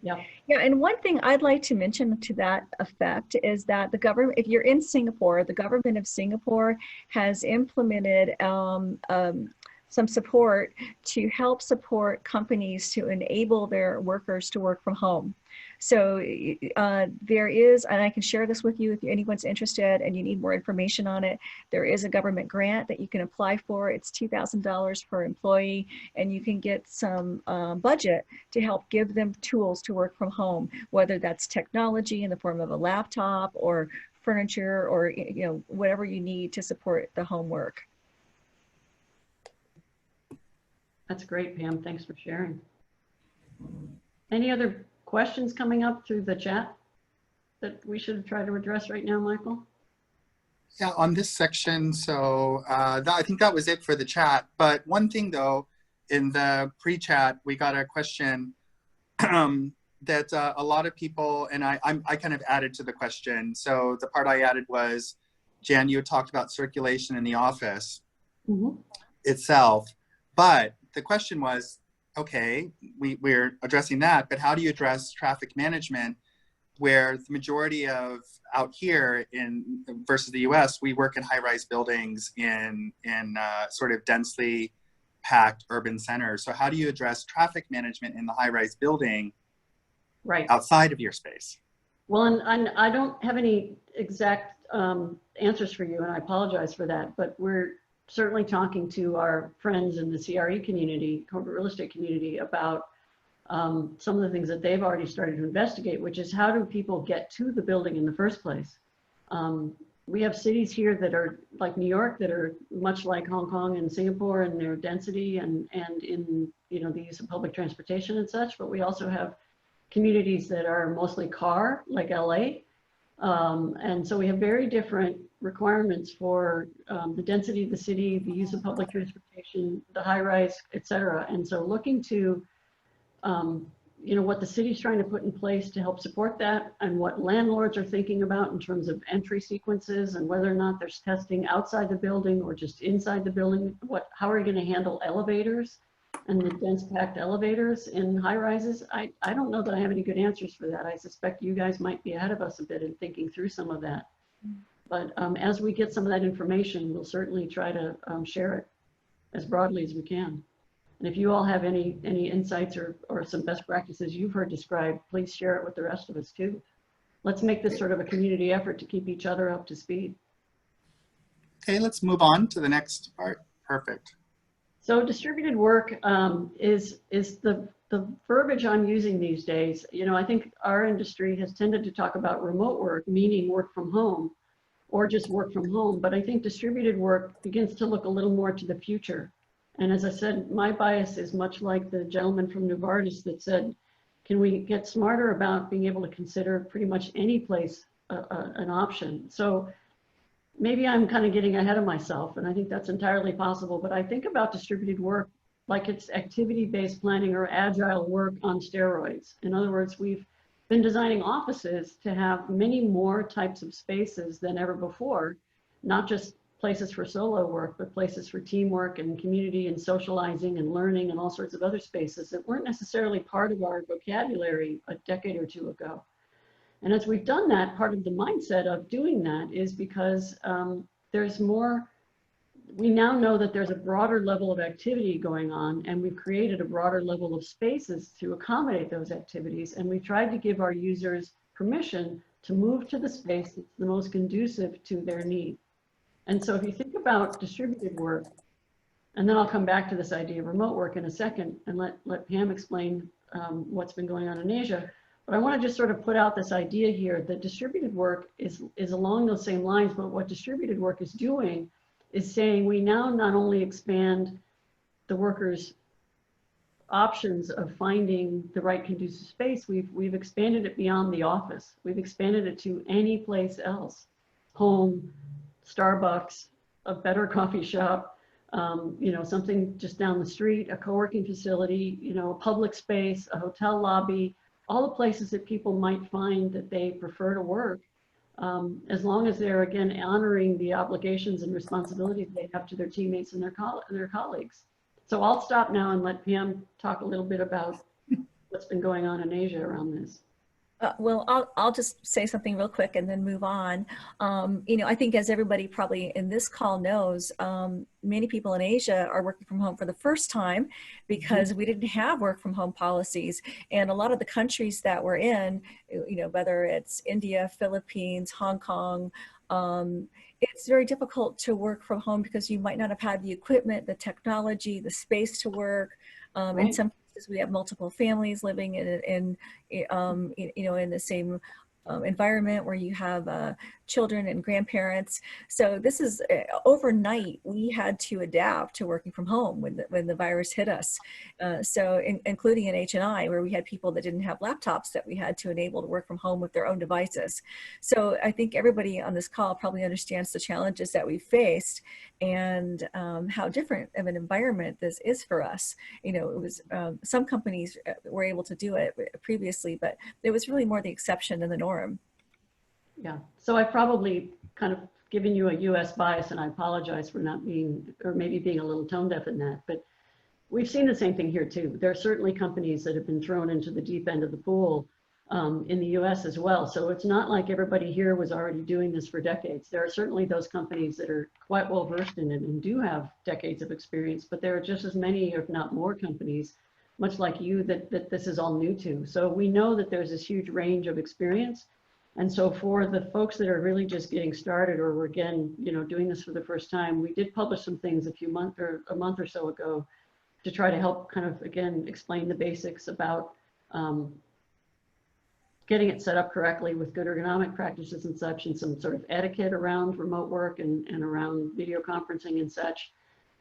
Yeah. Yeah, and one thing I'd like to mention to that effect is that the government, if you're in Singapore, the government of Singapore has implemented some support to help support companies to enable their workers to work from home. So there is, and I can share this with you if anyone's interested and you need more information on it, there is a government grant that you can apply for. It's $2,000 per employee, and you can get some budget to help give them tools to work from home, whether that's technology in the form of a laptop or furniture or whatever you need to support the homework. That's great, Pam. Thanks for sharing. Any other questions coming up through the chat that we should try to address right now, Michael? Yeah, on this section, so I think that was it for the chat. But one thing though, in the pre-chat, we got a question that a lot of people, and I kind of added to the question. So the part I added was, Jan, you had talked about circulation in the office itself, but the question was, okay, we're addressing that, but how do you address traffic management where the majority of out here versus the US, we work in high-rise buildings in sort of densely packed urban centers. So how do you address traffic management in the high-rise building outside of your space? Well, and I don't have any exact answers for you, and I apologize for that, but we're certainly talking to our friends in the CRE community, corporate real estate community, about some of the things that they've already started to investigate, which is how do people get to the building in the first place? We have cities here that are like New York that are much like Hong Kong and Singapore in their density and in the use of public transportation and such, but we also have communities that are mostly car, like LA. And so we have very different requirements for the density of the city, the use of public transportation, the high rise, et cetera. And so looking to, what the city's trying to put in place to help support that and what landlords are thinking about in terms of entry sequences and whether or not there's testing outside the building or just inside the building. How are you going to handle elevators and the dense packed elevators in high rises? I don't know that I have any good answers for that. I suspect you guys might be ahead of us a bit in thinking through some of that. But as we get some of that information, we'll certainly try to share it as broadly as we can. And if you all have any insights or some best practices you've heard described, please share it with the rest of us too. Let's make this sort of a community effort to keep each other up to speed. Okay, let's move on to the next part. Perfect. So distributed work is the verbiage I'm using these days. I think our industry has tended to talk about remote work, meaning work from home or just work from home. But I think distributed work begins to look a little more to the future. And as I said, my bias is much like the gentleman from Novartis that said, can we get smarter about being able to consider pretty much any place an option? So maybe I'm kind of getting ahead of myself, and I think that's entirely possible, but I think about distributed work like it's activity-based planning or agile work on steroids. In other words, we've been designing offices to have many more types of spaces than ever before, not just places for solo work, but places for teamwork and community and socializing and learning and all sorts of other spaces that weren't necessarily part of our vocabulary a decade or two ago. And as we've done that, part of the mindset of doing that is because there's more, we now know that there's a broader level of activity going on, and we've created a broader level of spaces to accommodate those activities. And we've tried to give our users permission to move to the space that's the most conducive to their need. And so if you think about distributed work, and then I'll come back to this idea of remote work in a second and let Pam explain what's been going on in Asia. But I want to just sort of put out this idea here that distributed work is along those same lines, but what distributed work is doing is saying we now not only expand the workers' options of finding the right conducive space, we've expanded it beyond the office. We've expanded it to any place else, home, Starbucks, a better coffee shop, something just down the street, a co-working facility, a public space, a hotel lobby, all the places that people might find that they prefer to work, as long as they're, again, honoring the obligations and responsibilities they have to their teammates and their colleagues. So I'll stop now and let Pam talk a little bit about what's been going on in Asia around this. Well, I'll just say something real quick and then move on. I think as everybody probably in this call knows, many people in Asia are working from home for the first time because we didn't have work from home policies. And a lot of the countries that we're in, whether it's India, Philippines, Hong Kong, it's very difficult to work from home because you might not have had the equipment, the technology, the space to work. In some cases, we have multiple families living in the same environment where you have children and grandparents. So this is overnight, we had to adapt to working from home when the virus hit us. Including in H&I, where we had people that didn't have laptops that we had to enable to work from home with their own devices. So I think everybody on this call probably understands the challenges that we faced and how different of an environment this is for us. It was some companies were able to do it previously, but it was really more the exception than the norm. Yeah, so I've probably kind of given you a US bias, and I apologize for not being, or maybe being a little tone deaf in that, but we've seen the same thing here too. There are certainly companies that have been thrown into the deep end of the pool in the US as well. So it's not like everybody here was already doing this for decades. There are certainly those companies that are quite well versed in it and do have decades of experience, but there are just as many, if not more companies, much like you, that this is all new to. So we know that there's this huge range of experience. And so for the folks that are really just getting started, or we're again, doing this for the first time, we did publish some things a month or so ago to try to help kind of, again, explain the basics about getting it set up correctly with good ergonomic practices and such, and some sort of etiquette around remote work and around video conferencing and such,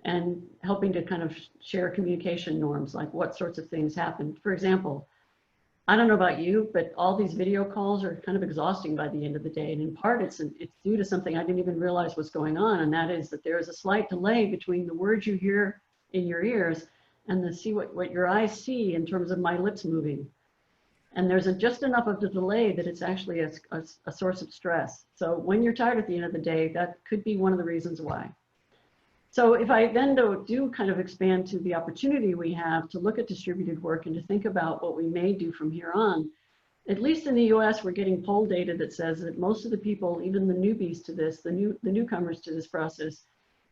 and helping to kind of share communication norms, like what sorts of things happen. For example, I don't know about you, but all these video calls are kind of exhausting by the end of the day. And in part, it's due to something I didn't even realize was going on. And that is that there is a slight delay between the words you hear in your ears and what your eyes see in terms of my lips moving. And there's just enough of the delay that it's actually a source of stress. So when you're tired at the end of the day, that could be one of the reasons why. So if I then do kind of expand to the opportunity we have to look at distributed work and to think about what we may do from here on, at least in the US, we're getting poll data that says that most of the people, even the newbies to this, the newcomers to this process,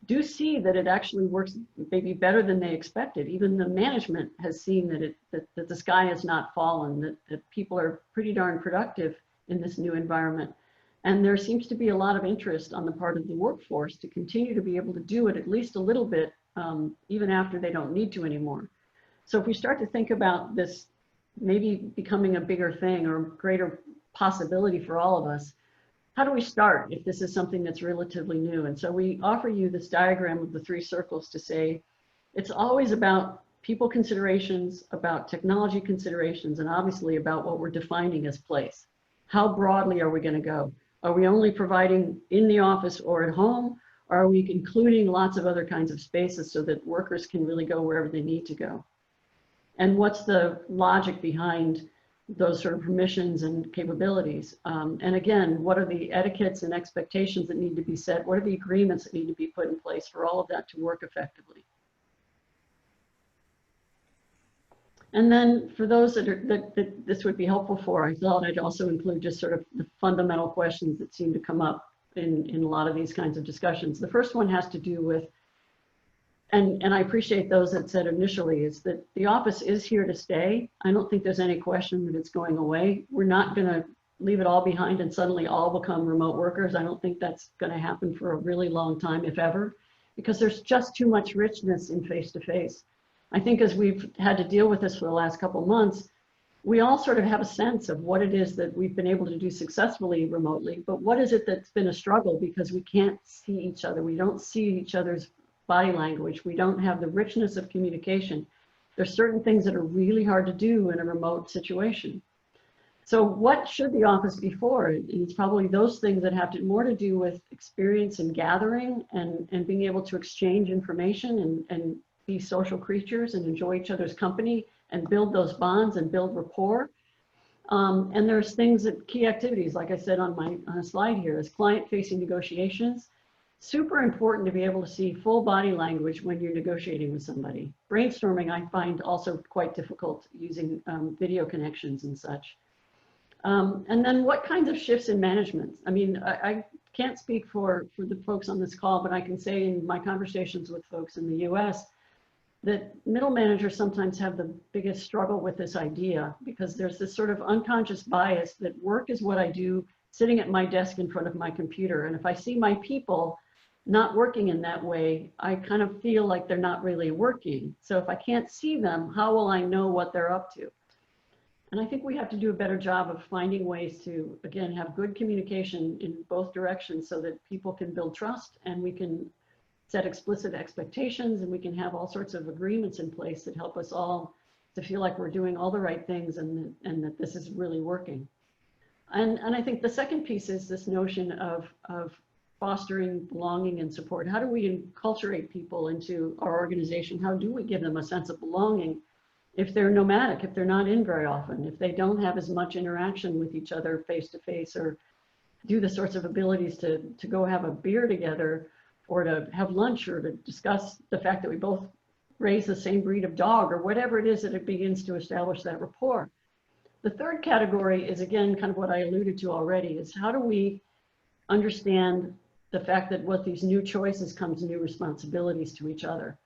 do see that it actually works maybe better than they expected. Even the management has seen that the sky has not fallen, that people are pretty darn productive in this new environment. And there seems to be a lot of interest on the part of the workforce to continue to be able to do it at least a little bit, even after they don't need to anymore. So if we start to think about this maybe becoming a bigger thing or a greater possibility for all of us, how do we start if this is something that's relatively new? And so we offer you this diagram of the 3 circles to say, it's always about people considerations, about technology considerations, and obviously about what we're defining as place. How broadly are we going to go? Are we only providing in the office or at home? Or are we including lots of other kinds of spaces so that workers can really go wherever they need to go? And what's the logic behind those sort of permissions and capabilities? And again, what are the etiquettes and expectations that need to be set? What are the agreements that need to be put in place for all of that to work effectively? And then for those that this would be helpful for, I thought I'd also include just sort of the fundamental questions that seem to come up in a lot of these kinds of discussions. The first one has to do with, and I appreciate those that said initially, is that the office is here to stay. I don't think there's any question that it's going away. We're not going to leave it all behind and suddenly all become remote workers. I don't think that's going to happen for a really long time, if ever, because there's just too much richness in face-to-face. I think as we've had to deal with this for the last couple of months, we all sort of have a sense of what it is that we've been able to do successfully remotely, but what is it that's been a struggle because we can't see each other. We don't see each other's body language. We don't have the richness of communication. There's certain things that are really hard to do in a remote situation. So what should the office be for? It's probably those things that have more to do with experience and gathering and being able to exchange information and be social creatures and enjoy each other's company and build those bonds and build rapport. And there's things that key activities, like I said on a slide here, is client-facing negotiations. Super important to be able to see full body language when you're negotiating with somebody. Brainstorming, I find also quite difficult using video connections and such. And then what kinds of shifts in management? I mean, I can't speak for the folks on this call, but I can say in my conversations with folks in the US that middle managers sometimes have the biggest struggle with this idea because there's this sort of unconscious bias that work is what I do sitting at my desk in front of my computer. And if I see my people not working in that way, I kind of feel like they're not really working. So if I can't see them, how will I know what they're up to? And I think we have to do a better job of finding ways to, again, have good communication in both directions so that people can build trust and we can set explicit expectations and we can have all sorts of agreements in place that help us all to feel like we're doing all the right things and that this is really working. And I think the second piece is this notion of fostering belonging and support. How do we enculturate people into our organization? How do we give them a sense of belonging if they're nomadic, if they're not in very often, if they don't have as much interaction with each other face to face or do the sorts of abilities to go have a beer together or to have lunch or to discuss the fact that we both raise the same breed of dog or whatever it is that it begins to establish that rapport. The third category is, again, kind of what I alluded to already, is how do we understand the fact that with these new choices comes new responsibilities to each other.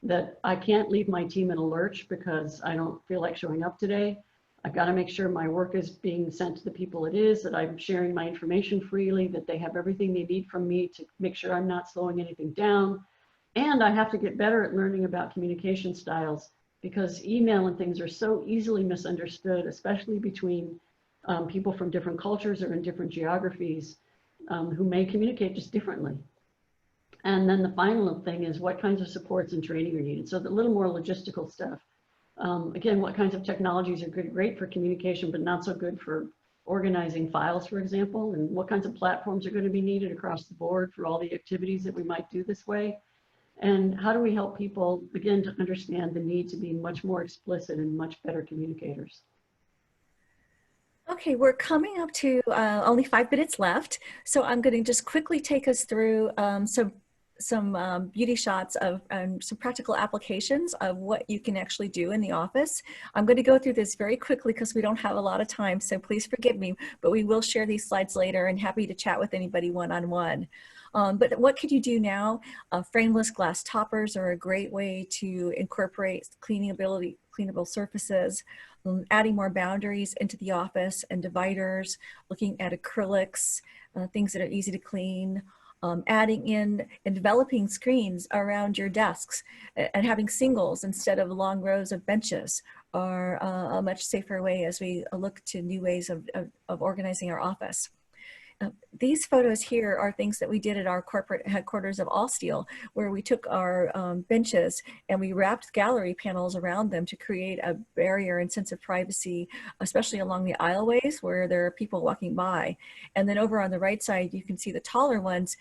That I can't leave my team in a lurch because I don't feel like showing up today. I've got to make sure my work is being sent to the people it is, that I'm sharing my information freely, that they have everything they need from me to make sure I'm not slowing anything down. And I have to get better at learning about communication styles because email and things are so easily misunderstood, especially between people from different cultures or in different geographies who may communicate just differently. And then the final thing is what kinds of supports and training are needed. So the little more logistical stuff. Again, what kinds of technologies are great for communication, but not so good for organizing files, for example, and what kinds of platforms are going to be needed across the board for all the activities that we might do this way. And how do we help people begin to understand the need to be much more explicit and much better communicators? Okay, we're coming up to only 5 minutes left, so I'm going to just quickly take us through some beauty shots of some practical applications of what you can actually do in the office. I'm going to go through this very quickly because we don't have a lot of time, so please forgive me, but we will share these slides later and happy to chat with anybody one-on-one. But what could you do now? Frameless glass toppers are a great way to incorporate cleanable surfaces, adding more boundaries into the office and dividers, looking at acrylics, things that are easy to clean, adding in and developing screens around your desks and having singles instead of long rows of benches are a much safer way as we look to new ways of organizing our office. These photos here are things that we did at our corporate headquarters of Allsteel, where we took our benches and we wrapped gallery panels around them to create a barrier and sense of privacy, especially along the aisleways where there are people walking by. And then over on the right side, you can see the taller ones.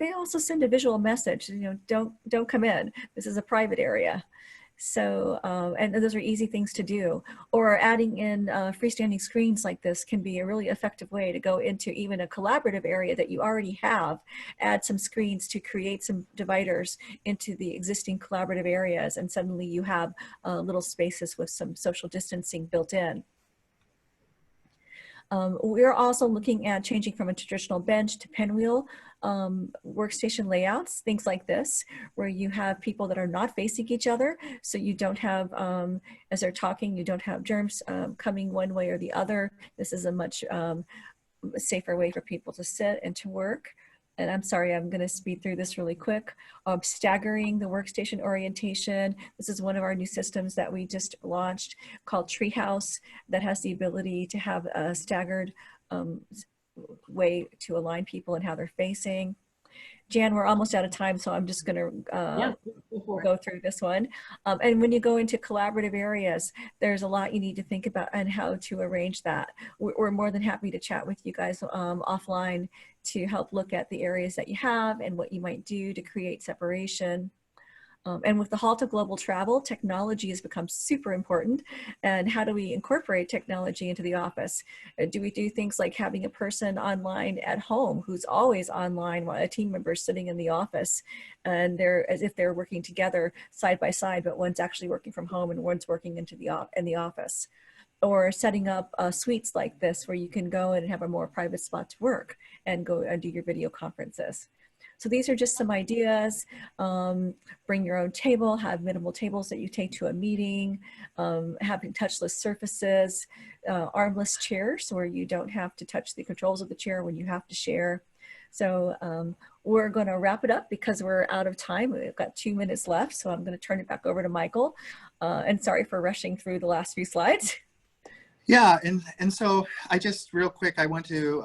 They also send a visual message, you know, don't come in. This is a private area. So, and those are easy things to do. Or adding in freestanding screens like this can be a really effective way to go into even a collaborative area that you already have, add some screens to create some dividers into the existing collaborative areas, and suddenly you have little spaces with some social distancing built in. We're also looking at changing from a traditional bench to pinwheel workstation layouts, things like this, where you have people that are not facing each other. So you don't have, as they're talking, you don't have germs coming one way or the other. This is a much safer way for people to sit and to work. And I'm sorry, I'm going to speed through this really quick. Staggering the workstation orientation. This is one of our new systems that we just launched called Treehouse that has the ability to have a staggered way to align people and how they're facing. Jan, we're almost out of time, so I'm just going to go through this one. And when you go into collaborative areas, there's a lot you need to think about and how to arrange that. We're more than happy to chat with you guys offline to help look at the areas that you have and what you might do to create separation. And with the halt to global travel, technology has become super important. And how do we incorporate technology into the office? Do we do things like having a person online at home who's always online while a team member is sitting in the office, and they're as if they're working together side by side, but one's actually working from home and one's working in the office? Or setting up suites like this where you can go and have a more private spot to work and go and do your video conferences. So these are just some ideas. Bring your own table, have minimal tables that you take to a meeting, having touchless surfaces, armless chairs where you don't have to touch the controls of the chair when you have to share. So we're going to wrap it up because we're out of time. We've got 2 minutes left, so I'm going to turn it back over to Michael. And sorry for rushing through the last few slides. Yeah, and so I just real quick, I want to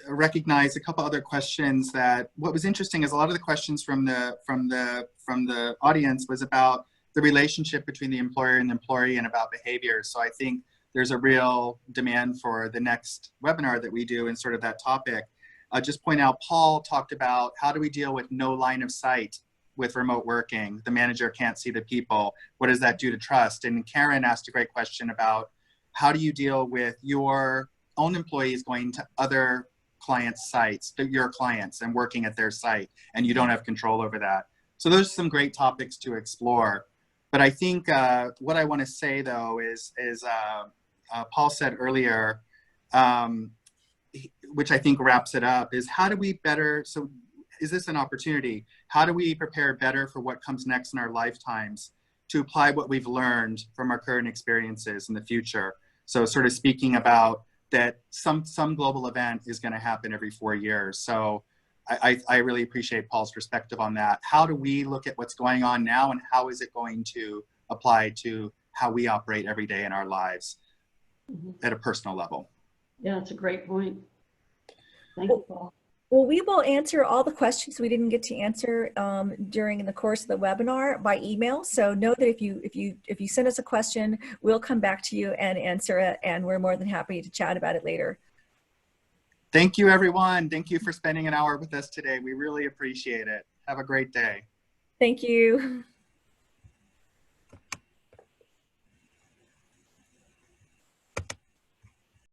recognize a couple other questions. That what was interesting is a lot of the questions from the audience was about the relationship between the employer and the employee and about behavior. So I think there's a real demand for the next webinar that we do in sort of that topic. I'll just point out, Paul talked about how do we deal with no line of sight with remote working? The manager can't see the people. What does that do to trust? And Karen asked a great question about how do you deal with your own employees going to other clients' sites, your clients, and working at their site, and you don't have control over that. So those are some great topics to explore. But I think what I want to say though is Paul said earlier, which I think wraps it up, is how do we better, so is this an opportunity? How do we prepare better for what comes next in our lifetimes to apply what we've learned from our current experiences in the future? So sort of speaking about that some global event is going to happen every 4 years. So I really appreciate Paul's perspective on that. How do we look at what's going on now, and how is it going to apply to how we operate every day in our lives at a personal level? Yeah, it's a great point. Thank you, Paul. Well, we will answer all the questions we didn't get to answer during the course of the webinar by email. So know that if you send us a question, we'll come back to you and answer it, and we're more than happy to chat about it later. Thank you, everyone. Thank you for spending an hour with us today. We really appreciate it. Have a great day. Thank you.